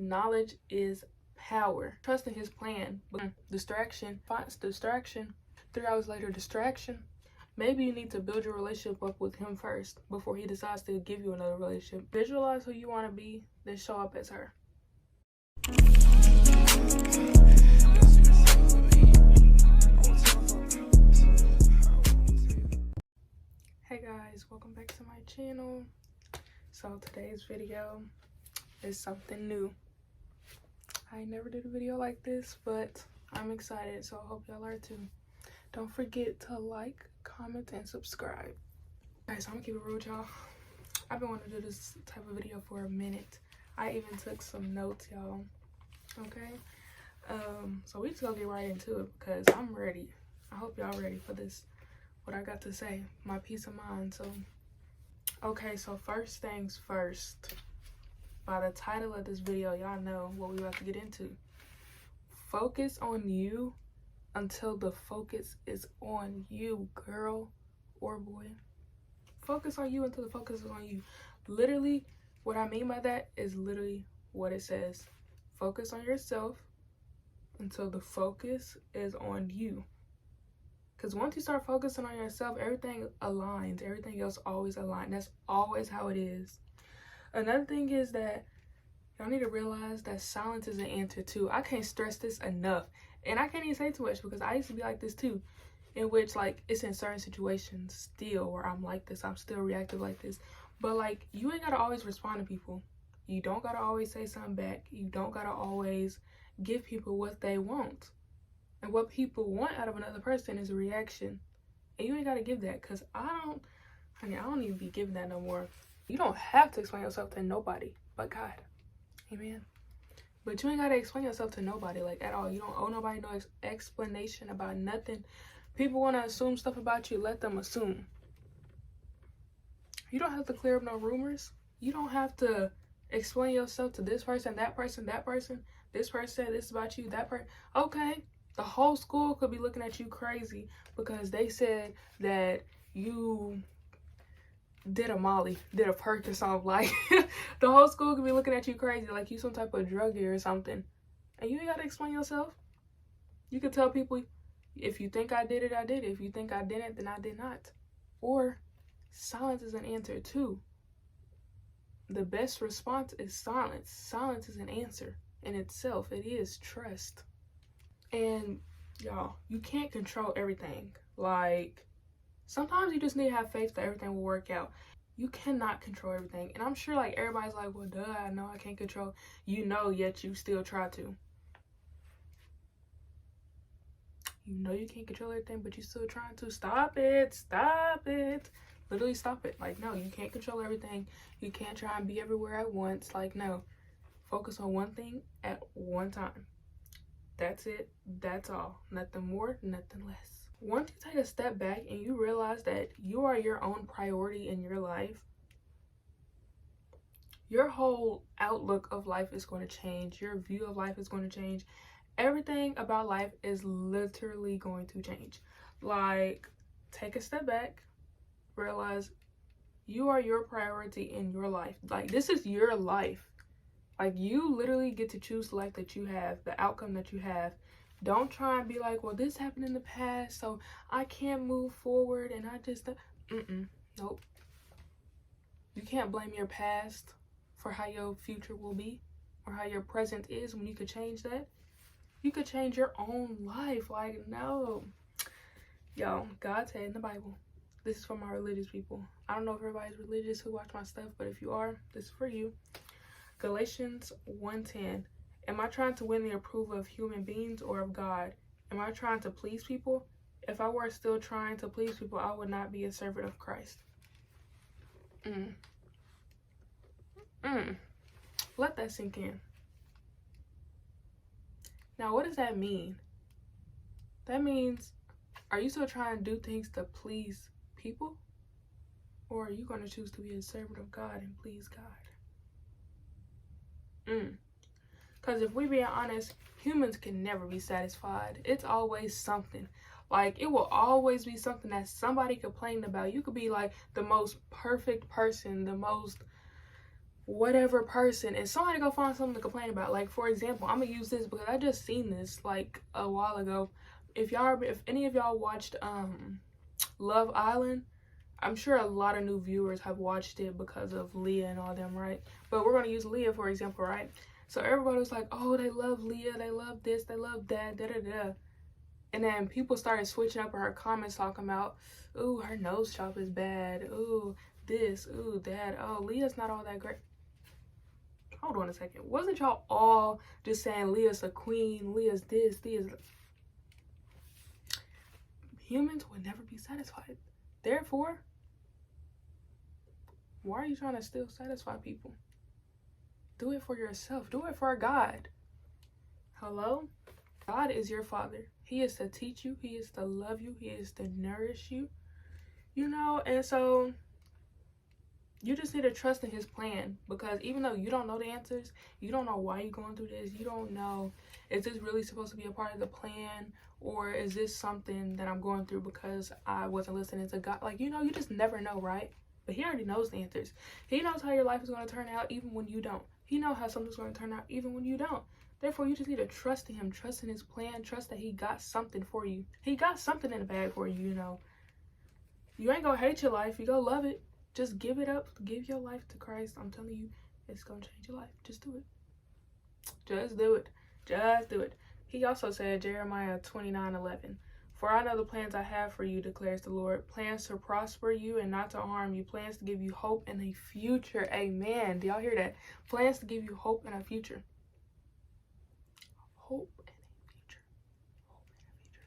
Knowledge is power. Trusting his plan. Distraction. 3 hours later, distraction. Maybe you need to build your relationship up with him first before he decides to give you another relationship. Visualize who you want to be, then show up as her. Hey guys, welcome back to my channel. So today's video is something new. I never did a video like this, but I'm excited, so I hope y'all are too. Don't forget to like, comment, and subscribe. Alright, so I'm gonna keep it real with y'all. I've been wanting to do this type of video for a minute. I even took some notes, y'all. Okay? So we just gonna get right into it because I'm ready. I hope y'all ready for this, what I got to say, my peace of mind. So, okay, so first things first. By the title of this video, y'all know what we about to get into. Focus on you until the focus is on you, girl or boy. Focus on you until the focus is on you. Literally, what I mean by that is literally what it says. Focus on yourself until the focus is on you. Because once you start focusing on yourself, everything aligns. Everything else always aligns. That's always how it is. Another thing is that y'all need to realize that silence is an answer too. I can't stress this enough. And I can't even say too much because I used to be like this too. In which, like, it's in certain situations still where I'm like this. I'm still reactive like this. But, like, you ain't got to always respond to people. You don't got to always say something back. You don't got to always give people what they want. And what people want out of another person is a reaction. And you ain't got to give that because I don't even be giving that no more. You don't have to explain yourself to nobody but God. Amen. But you ain't got to explain yourself to nobody, like, at all. You don't owe nobody no explanation about nothing. People want to assume stuff about you. Let them assume. You don't have to clear up no rumors. You don't have to explain yourself to this person, that person, that person. This person said this about you, that person. Okay. The whole school could be looking at you crazy because they said that you did a molly, did a perk or something. Like, the whole school could be looking at you crazy like you some type of druggie or something. And you ain't got to explain yourself. You can tell people, if you think I did it, I did it. If you think I didn't, then I did not. Or silence is an answer too. The best response is silence. Silence is an answer in itself. It is trust. And y'all, you can't control everything. Like, sometimes you just need to have faith that everything will work out. You cannot control everything. And I'm sure, like, everybody's like, well, duh, I know I can't control. You know, yet you still try to. You know you can't control everything, but you still trying to. Stop it. Stop it. Literally stop it. Like, no, you can't control everything. You can't try and be everywhere at once. Like, no. Focus on one thing at one time. That's it. That's all. Nothing more, nothing less. Once you take a step back and you realize that you are your own priority in your life, your whole outlook of life is going to change. Your view of life is going to change. Everything about life is literally going to change. Like, take a step back, realize you are your priority in your life. Like, this is your life. Like, you literally get to choose the life that you have, the outcome that you have. Don't try and be like, well, this happened in the past, so I can't move forward, and I just, nope. You can't blame your past for how your future will be or how your present is when you could change that. You could change your own life. Like, no. Yo, God said in the Bible, this is for my religious people. I don't know if everybody's religious who watch my stuff, but if you are, this is for you. Galatians 1:10. Am I trying to win the approval of human beings or of God? Am I trying to please people? If I were still trying to please people, I would not be a servant of Christ. Let that sink in. Now, what does that mean? That means, are you still trying to do things to please people? Or are you going to choose to be a servant of God and please God? Because if we're being honest, humans can never be satisfied. It's always something. Like, it will always be something that somebody complained about. You could be like the most perfect person, the most whatever person, and somebody go find something to complain about. Like, for example, I'm gonna use this because I just seen this like a while ago. If any of y'all watched Love Island, I'm sure a lot of new viewers have watched it because of Leah and all them, right? But we're gonna use Leah for example, right? So everybody was like, oh, they love Leah, they love this, they love that, da da da. And then people started switching up in her comments talking about, ooh, her nose job is bad, ooh, this, ooh, that, oh, Leah's not all that great. Hold on a second. Wasn't y'all all just saying Leah's a queen, Leah's this, Leah's... Humans would never be satisfied. Therefore, why are you trying to still satisfy people? Do it for yourself. Do it for God. Hello? God is your father. He is to teach you. He is to love you. He is to nourish you. You know, and so you just need to trust in his plan, because even though you don't know the answers, you don't know why you're going through this, you don't know, is this really supposed to be a part of the plan, or is this something that I'm going through because I wasn't listening to God? Like, you know, you just never know, right? But he already knows the answers. He knows how your life is going to turn out even when you don't. He knows how something's going to turn out even when you don't. Therefore, you just need to trust in him, trust in his plan, trust that he got something for you. He got something in the bag for you, you know. You ain't going to hate your life. You going to love it. Just give it up. Give your life to Christ. I'm telling you, it's going to change your life. Just do it. Just do it. Just do it. He also said, Jeremiah 29:11, for I know the plans I have for you, declares the Lord. Plans to prosper you and not to harm you. Plans to give you hope and a future. Amen. Do y'all hear that? Plans to give you hope and a future. Hope and a future. Hope and a future.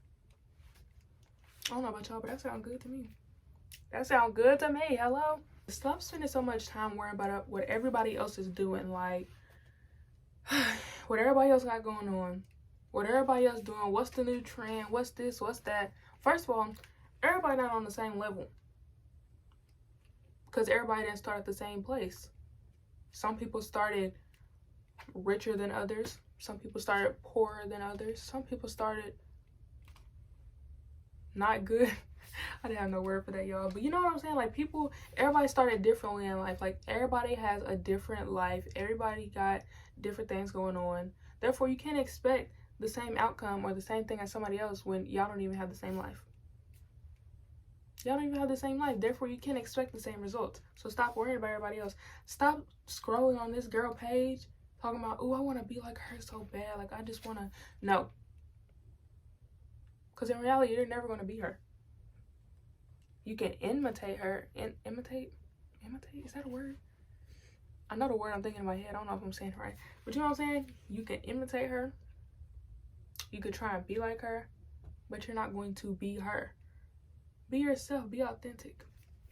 I don't know about y'all, but that sounds good to me. That sounds good to me. Hello? Stop spending so much time worrying about what everybody else is doing. Like, what everybody else got going on. What everybody else doing. What's the new trend? What's this? What's that? First of all, everybody not on the same level. Because everybody didn't start at the same place. Some people started richer than others. Some people started poorer than others. Some people started not good. I didn't have no word for that, y'all. But you know what I'm saying? Like, everybody started differently in life. Like, everybody has a different life. Everybody got different things going on. Therefore, you can't expect the same outcome or the same thing as somebody else when y'all don't even have the same life. Y'all don't even have the same life. Therefore, you can't expect the same results. So stop worrying about everybody else. Stop scrolling on this girl page talking about, oh, I want to be like her so bad. Like, I just want to. No. Because in reality, you're never going to be her. You can imitate her. Imitate? Is that a word? I know the word I'm thinking in my head. I don't know if I'm saying it right. But you know what I'm saying? You can imitate her. You could try and be like her. But you're not going to be her. Be yourself. Be authentic.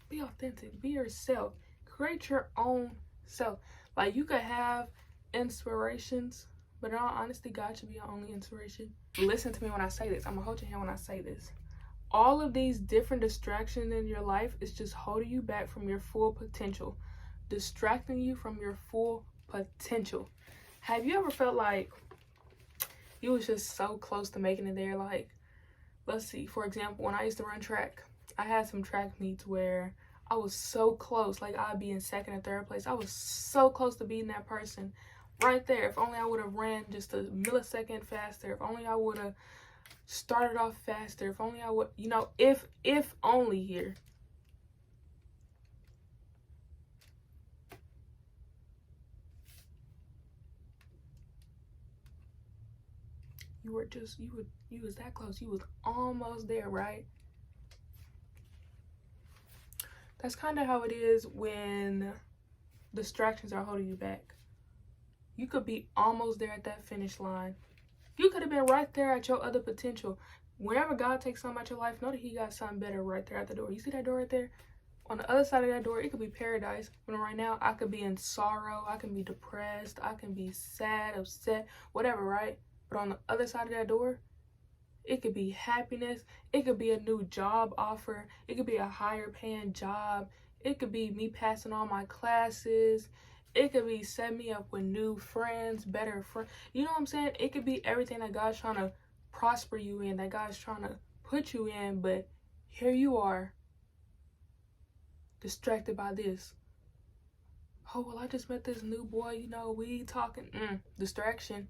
Be authentic. Be yourself. Create your own self. Like, you could have inspirations, but in all honesty, God should be your only inspiration. Listen to me when I say this. I'm going to hold your hand when I say this. All of these different distractions in your life is just holding you back from your full potential. Distracting you from your full potential. Have you ever felt like you was just so close to making it there? Like, let's see, for example, when I used to run track, I had some track meets where I was so close. Like, I'd be in second or third place. I was so close to beating that person right there. If only I would have ran just a millisecond faster. If only I would have started off faster. If only I would, you know, if only here. You was that close. You was almost there, right? That's kind of how it is when distractions are holding you back. You could be almost there at that finish line. You could have been right there at your other potential. Whenever God takes something out your life, know that he got something better right there at the door. You see that door right there? On the other side of that door, it could be paradise. But right now, I could be in sorrow. I can be depressed. I can be sad, upset, whatever, right? But on the other side of that door, it could be happiness. It could be a new job offer. It could be a higher paying job. It could be me passing all my classes. It could be setting me up with new friends, better friends. You know what I'm saying? It could be everything that God's trying to prosper you in, that God's trying to put you in. But here you are, distracted by this. Oh, well, I just met this new boy, you know, we talking. Distraction.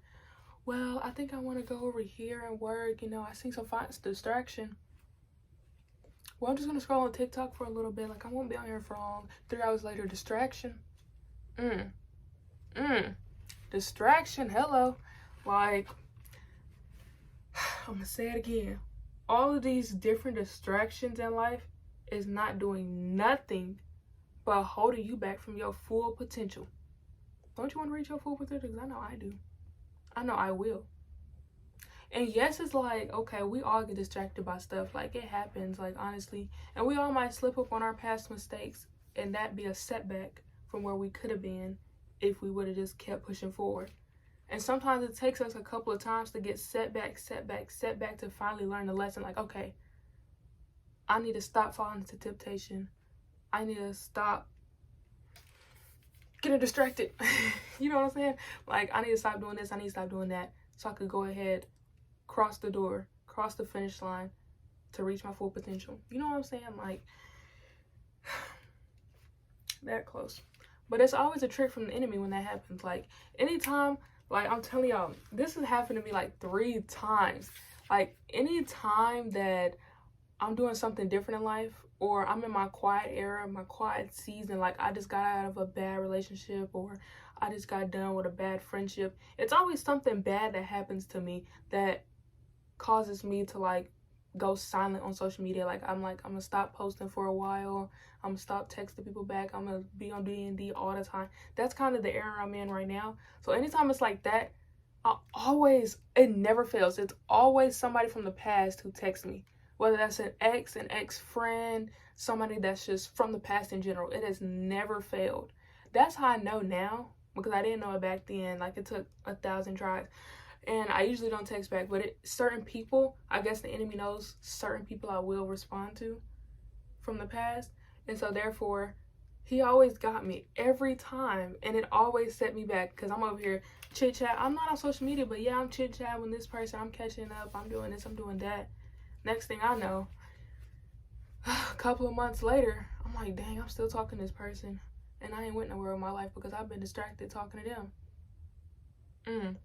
Well, I think I want to go over here and work, you know, I see some fine distraction. Well, I'm just gonna scroll on TikTok for a little bit, like I won't be on here for long. 3 hours later, distraction. Distraction. Hello. Like, I'm gonna say it again, all of these different distractions in life is not doing nothing but holding you back from your full potential. Don't you want to reach your full potential? Because I know I do. I know I will. And yes, it's like, okay, we all get distracted by stuff. Like, it happens, like, honestly. And we all might slip up on our past mistakes, and that be a setback from where we could have been if we would have just kept pushing forward. And sometimes it takes us a couple of times to get setback to finally learn the lesson. Like, okay, I need to stop falling into temptation. I need to stop getting distracted. You know what I'm saying? Like, I need to stop doing this. I need to stop doing that. So I could go ahead, cross the door, cross the finish line to reach my full potential. You know what I'm saying? Like, that close. But it's always a trick from the enemy when that happens. Like, anytime, like, I'm telling y'all, this has happened to me like 3 times. Like, anytime that I'm doing something different in life, or I'm in my quiet era, my quiet season, like I just got out of a bad relationship, or I just got done with a bad friendship, it's always something bad that happens to me that causes me to like go silent on social media. Like, I'm gonna stop posting for a while, I'm gonna stop texting people back, I'm gonna be on D&D all the time. That's kind of the era I'm in right now. So anytime it's like that, it never fails, it's always somebody from the past who texts me. Whether that's an ex-friend, somebody that's just from the past in general. It has never failed. That's how I know now, because I didn't know it back then. Like, it took 1,000 tries. And I usually don't text back, but certain people, I guess the enemy knows certain people I will respond to from the past. And so therefore, he always got me every time. And it always set me back, because I'm over here chit-chat. I'm not on social media, but yeah, I'm chit-chatting with this person. I'm catching up. I'm doing this. I'm doing that. Next thing I know, a couple of months later, I'm like, dang, I'm still talking to this person. And I ain't went nowhere in my life because I've been distracted talking to them.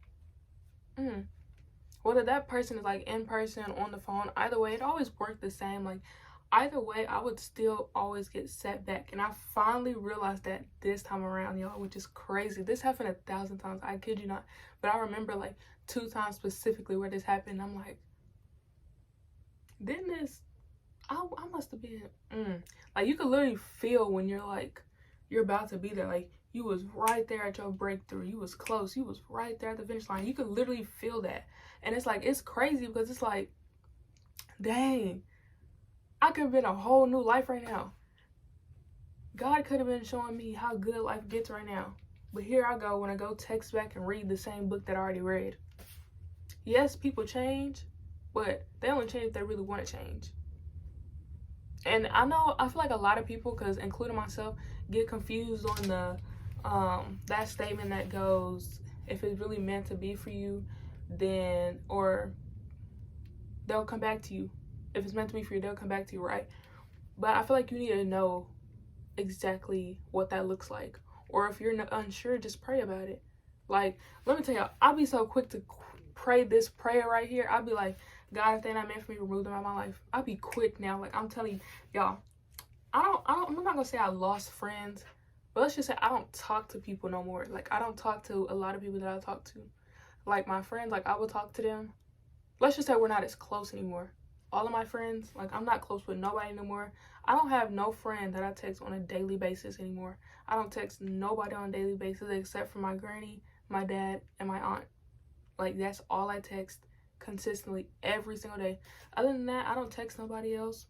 Whether that person is like in person, on the phone, either way, it always worked the same. Like, either way, I would still always get set back. And I finally realized that this time around, y'all, which is crazy. This happened 1,000 times, I kid you not. But I remember like 2 times specifically where this happened. I'm like, didn't this, I must have been, like, you could literally feel when you're like, you're about to be there. Like, you was right there at your breakthrough. You was close. You was right there at the finish line. You could literally feel that. And it's like, it's crazy because it's like, dang, I could have been a whole new life right now. God could have been showing me how good life gets right now. But here I go when I go text back and read the same book that I already read. Yes, people change, but they only change if they really want to change. And I feel like a lot of people, because including myself, get confused on the that statement that goes, if it's really meant to be for you, then, or they'll come back to you. If it's meant to be for you, they'll come back to you, right? But I feel like you need to know exactly what that looks like. Or if you're unsure, just pray about it. Like, let me tell y'all, I'll be so quick to pray this prayer right here. I'll be like, God, if they're not meant for me, remove them out of my life. I'll be quick now. Like, I'm telling y'all, I'm not gonna say I lost friends, but let's just say I don't talk to people no more. Like, I don't talk to a lot of people that I talk to. Like, my friends, like, I would talk to them. Let's just say we're not as close anymore. All of my friends, like, I'm not close with nobody anymore. I don't have no friend that I text on a daily basis anymore. I don't text nobody on a daily basis except for my granny, my dad, and my aunt. Like, that's all I text consistently every single day. Other than that, I don't text nobody else.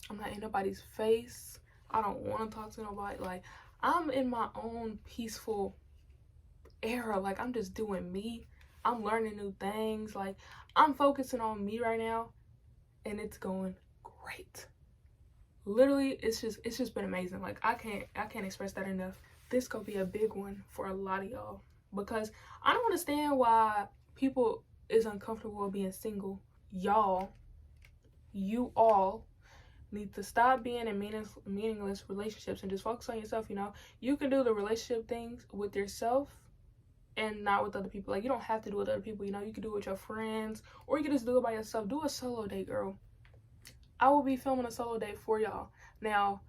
I'm not in nobody's face. I don't want to talk to nobody. Like, I'm in my own peaceful era. Like, I'm just doing me. I'm learning new things. Like, I'm focusing on me right now, and it's going great. Literally, it's just been amazing. Like, I can't express that enough. This gonna be a big one for a lot of y'all, because I don't understand why people is uncomfortable being single. You all need to stop being in meaningless relationships and just focus on yourself. You know, you can do the relationship things with yourself and not with other people. Like, you don't have to do it with other people, you know. You can do it with your friends, or you can just do it by yourself. Do a solo date, girl. I will be filming a solo date for y'all. Now,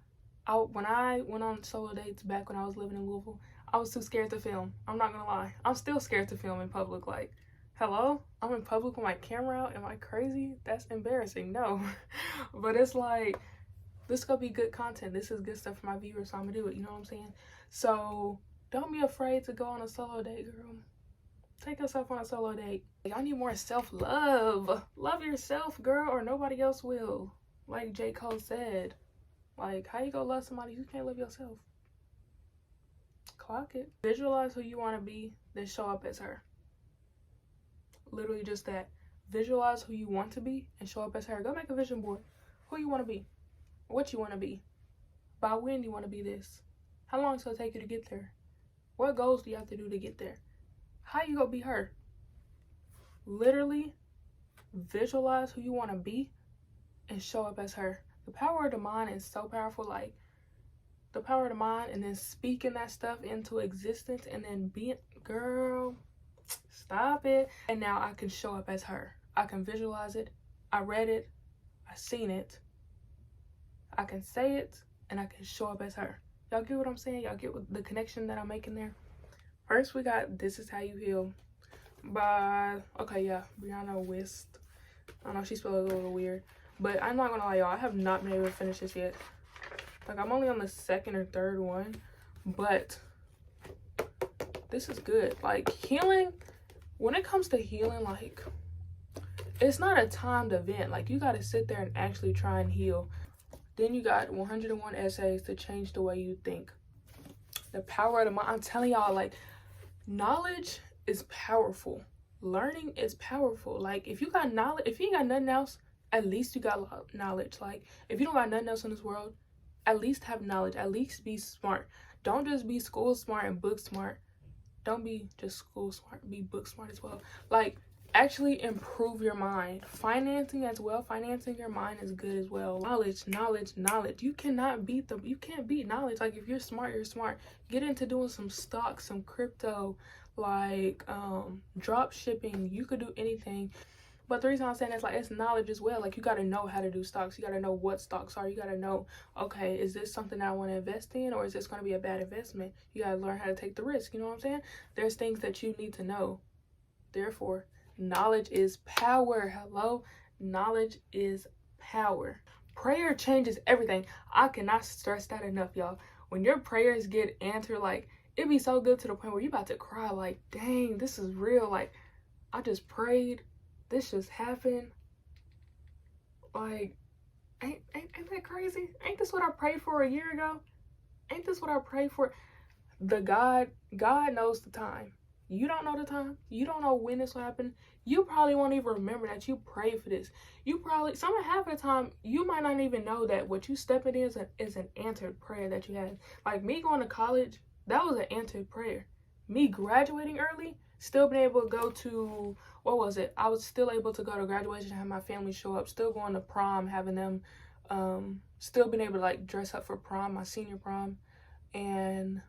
when I went on solo dates back when I was living in Louisville, I was too scared to film. I'm not gonna lie. I'm still scared to film in public. Like, hello? I'm in public with my camera out. Am I crazy? That's embarrassing. No. But it's like, this is gonna be good content. This is good stuff for my viewers, so I'm gonna do it. You know what I'm saying? So don't be afraid to go on a solo date, girl. Take yourself on a solo date. Y'all need more self-love. Love yourself, girl, or nobody else will. Like J. Cole said. Like, how you gonna love somebody who can't love yourself? Clock it. Visualize who you want to be, then show up as her. Literally just that. Visualize who you want to be and show up as her. Go make a vision board. Who you want to be. What you want to be. By when you want to be this. How long it's gonna take you to get there. What goals do you have to do to get there? How you gonna be her? Literally visualize who you want to be and show up as her. The power of the mind is so powerful. Like, the power of the mind, and then speaking that stuff into existence, and then being, girl, stop it. And now I can show up as her. I can visualize it. I read it. I seen it. I can say it, and I can show up as her. Y'all get what I'm saying? Y'all get what the connection that I'm making there? First, we got This Is How You Heal by, okay, yeah, Brianna West. I know she spelled it a little weird, but I'm not gonna lie, y'all, I have not been able to finish this yet. Like, I'm only on the second or third one, but this is good. Like, healing, when it comes to healing, like, it's not a timed event. Like, you gotta sit there and actually try and heal. Then you got 101 essays to change the way you think. The power of the mind. I'm telling y'all, like, knowledge is powerful. Learning is powerful. Like, if you got knowledge, if you ain't got nothing else, at least you got knowledge. Like, if you don't got nothing else in this world, at least have knowledge. At least be smart. Don't just be school smart and book smart. Don't be just school smart. Be book smart as well. Like, actually improve your mind. Financing as well. Financing your mind is good as well. Knowledge. You can't beat knowledge. Like, if you're smart, you're smart. Get into doing some stocks, some crypto, like drop shipping. You could do anything. But the reason I'm saying is, like, it's knowledge as well. Like, you got to know how to do stocks. You got to know what stocks are. You got to know, okay, is this something that I want to invest in, or is this going to be a bad investment? You got to learn how to take the risk. You know what I'm saying? There's things that you need to know. Therefore, knowledge is power. Hello? Knowledge is power. Prayer changes everything. I cannot stress that enough, y'all. When your prayers get answered, like, it be so good to the point where you about to cry. Like, dang, this is real. Like, I just prayed. This just happened. Like, ain't that crazy? Ain't this what I prayed for a year ago? Ain't this what I prayed for? God knows the time. You don't know the time. You don't know when this will happen. You probably won't even remember that you prayed for this. You probably, half of the time, you might not even know that what you stepping in is an answered prayer that you had. Like, me going to college, that was an answered prayer. Me graduating early, still being able to go to, what was it? I was still able to go to graduation, have my family show up, still going to prom, having them, still being able to, like, dress up for prom, my senior prom, and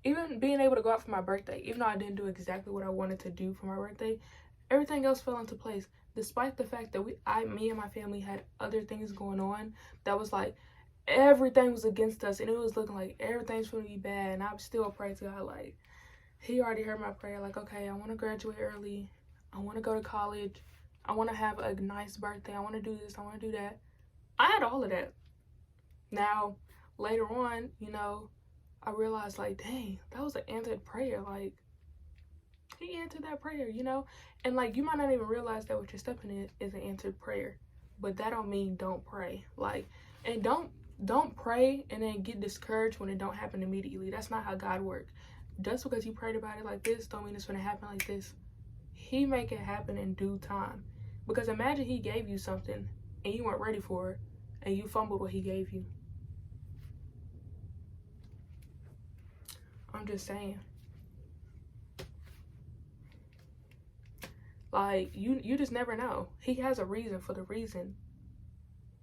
even being able to go out for my birthday. Even though I didn't do exactly what I wanted to do for my birthday, everything else fell into place. Despite the fact that me and my family had other things going on, that was like, everything was against us, and it was looking like everything's going to be bad, and I still pray to God, like, he already heard my prayer. Like, okay, I want to graduate early. I want to go to college. I want to have a nice birthday. I want to do this. I want to do that. I had all of that. Now, later on, you know, I realized, like, dang, that was an answered prayer. Like, he answered that prayer, you know? And, like, you might not even realize that what you're stepping in is an answered prayer. But that don't mean don't pray. Like, and don't pray and then get discouraged when it don't happen immediately. That's not how God works. Just because you prayed about it like this don't mean it's going to happen like this. He make it happen in due time. Because imagine he gave you something and you weren't ready for it and you fumbled what he gave you. I'm just saying. Like, you just never know. He has a reason for the reason.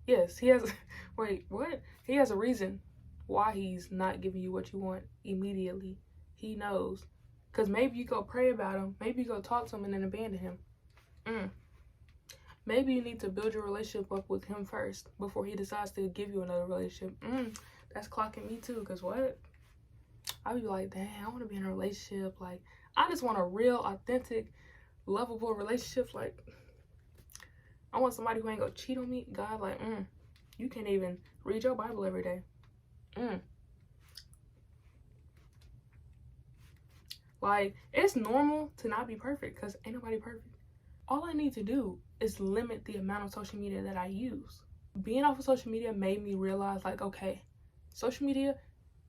Yes, he has. Wait, what? He has a reason why he's not giving you what you want immediately. He knows. Because maybe you go pray about him. Maybe you go talk to him and then abandon him. Maybe you need to build your relationship up with him first before he decides to give you another relationship. That's clocking me too. Because what? I be like, dang, I want to be in a relationship. Like, I just want a real, authentic, lovable relationship. Like, I want somebody who ain't gonna cheat on me. God, like, you can't even read your Bible every day. Like, it's normal to not be perfect because ain't nobody perfect. All I need to do is limit the amount of social media that I use. Being off of social media made me realize, like, okay, social media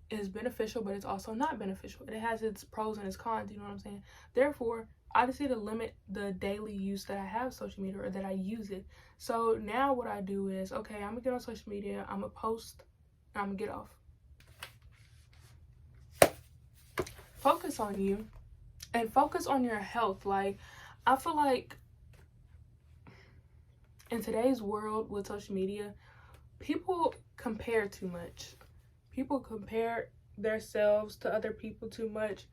is beneficial, but it's also not beneficial. It has its pros and its cons, you know what I'm saying? Therefore, I just need to limit the daily use that I have social media or that I use it. So now what I do is, okay, I'm gonna get on social media, I'm gonna post, and I'm gonna get off. Focus on you and focus on your health. Like, I feel like in today's world with social media, people compare too much. People compare themselves to other people too much,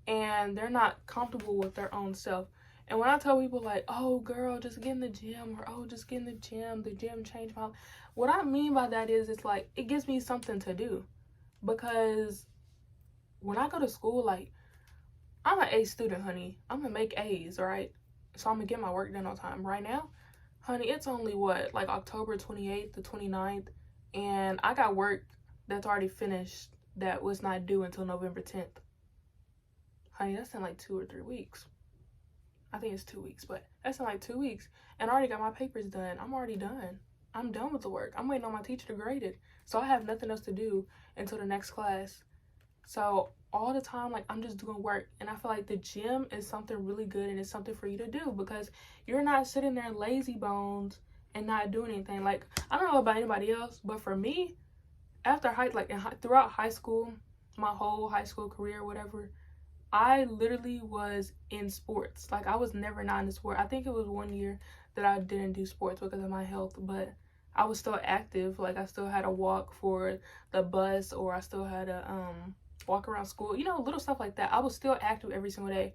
and they're not comfortable with their own self. And when I tell people like, oh girl, just get in the gym, or oh, just get in the gym changed my life. What I mean by that is, it's like, it gives me something to do. Because when I go to school, like, I'm an A student, honey. I'm gonna make A's, right? So I'm gonna get my work done on time. Right now, honey, it's only what, like October 28th to 29th, and I got work that's already finished that was not due until November 10th. Honey, that's in like 2 or 3 weeks. I think it's 2 weeks, but that's in like 2 weeks. And I already got my papers done. I'm already done. I'm done with the work. I'm waiting on my teacher to grade it. So I have nothing else to do until the next class. So all the time, like, I'm just doing work. And I feel like the gym is something really good, and it's something for you to do because you're not sitting there lazy bones and not doing anything. Like, I don't know about anybody else, but for me, after throughout high school, my whole high school career, whatever, I literally was in sports. Like, I was never not in sport. I think it was 1 year that I didn't do sports because of my health, but I was still active. Like, I still had to walk for the bus, or I still had to walk around school, you know, little stuff like that. I was still active every single day.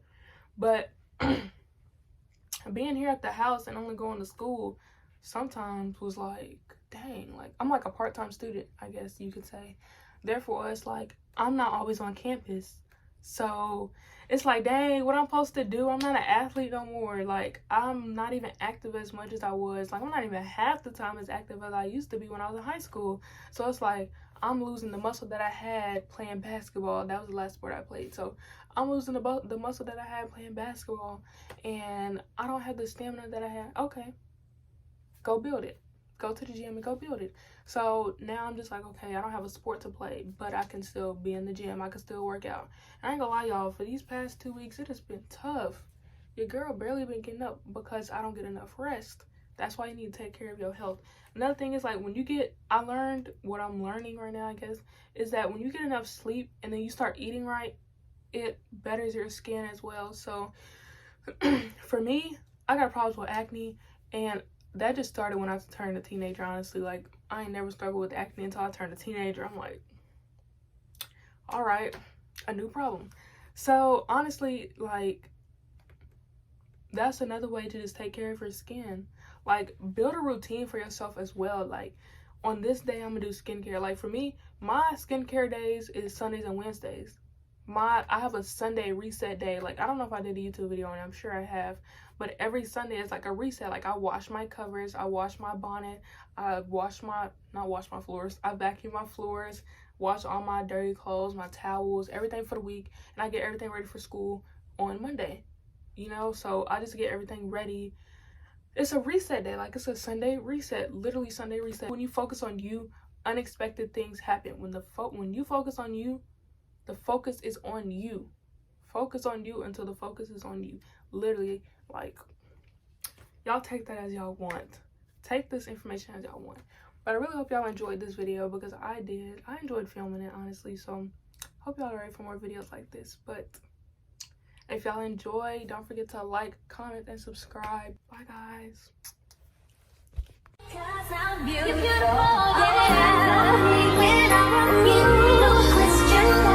But being here at the house and only going to school sometimes was like, dang, like, I'm like a part-time student, I guess you could say. Therefore, it's like, I'm not always on campus. So it's like, dang, what I'm supposed to do? I'm not an athlete no more. Like, I'm not even active as much as I was. Like, I'm not even half the time as active as I used to be when I was in high school. So it's like, I'm losing the muscle that I had playing basketball. That was the last sport I played. So I'm losing the muscle that I had playing basketball, and I don't have the stamina that I had. Okay, go build it. Go to the gym and go build it. So now I'm just like, okay, I don't have a sport to play, but I can still be in the gym. I can still work out. And I ain't gonna lie, y'all, for these past 2 weeks, it has been tough. Your girl barely been getting up because I don't get enough rest. That's why you need to take care of your health. Another thing is, like, I learned what I'm learning right now, I guess, is that when you get enough sleep and then you start eating right, it betters your skin as well. So for me, I got problems with acne, and that just started when I turned a teenager, honestly. Like, I ain't never struggled with acne until I turned a teenager. I'm like, all right, a new problem. So honestly, like, that's another way to just take care of your skin. Like, build a routine for yourself as well. Like, on this day, I'm gonna do skincare. Like, for me, my skincare days is Sundays and Wednesdays. I have a Sunday reset day. Like, I don't know if I did a YouTube video on it. I'm sure I have. But every Sunday is like a reset. Like, I wash my covers, I wash my bonnet, I floors. I vacuum my floors, wash all my dirty clothes, my towels, everything for the week. And I get everything ready for school on Monday. You know, so I just get everything ready. It's a reset day. Like, it's a Sunday reset, literally Sunday reset. When you focus on you, unexpected things happen. When you focus on you, the focus is on you. Focus on you until the focus is on you. Literally, like, y'all take that as y'all want. Take this information as y'all want. But I really hope y'all enjoyed this video, because I did. I enjoyed filming it, honestly. So hope y'all are ready for more videos like this. But if y'all enjoy, don't forget to like, comment, and subscribe. Bye, guys. You're beautiful, yeah. When I'm with you, no question.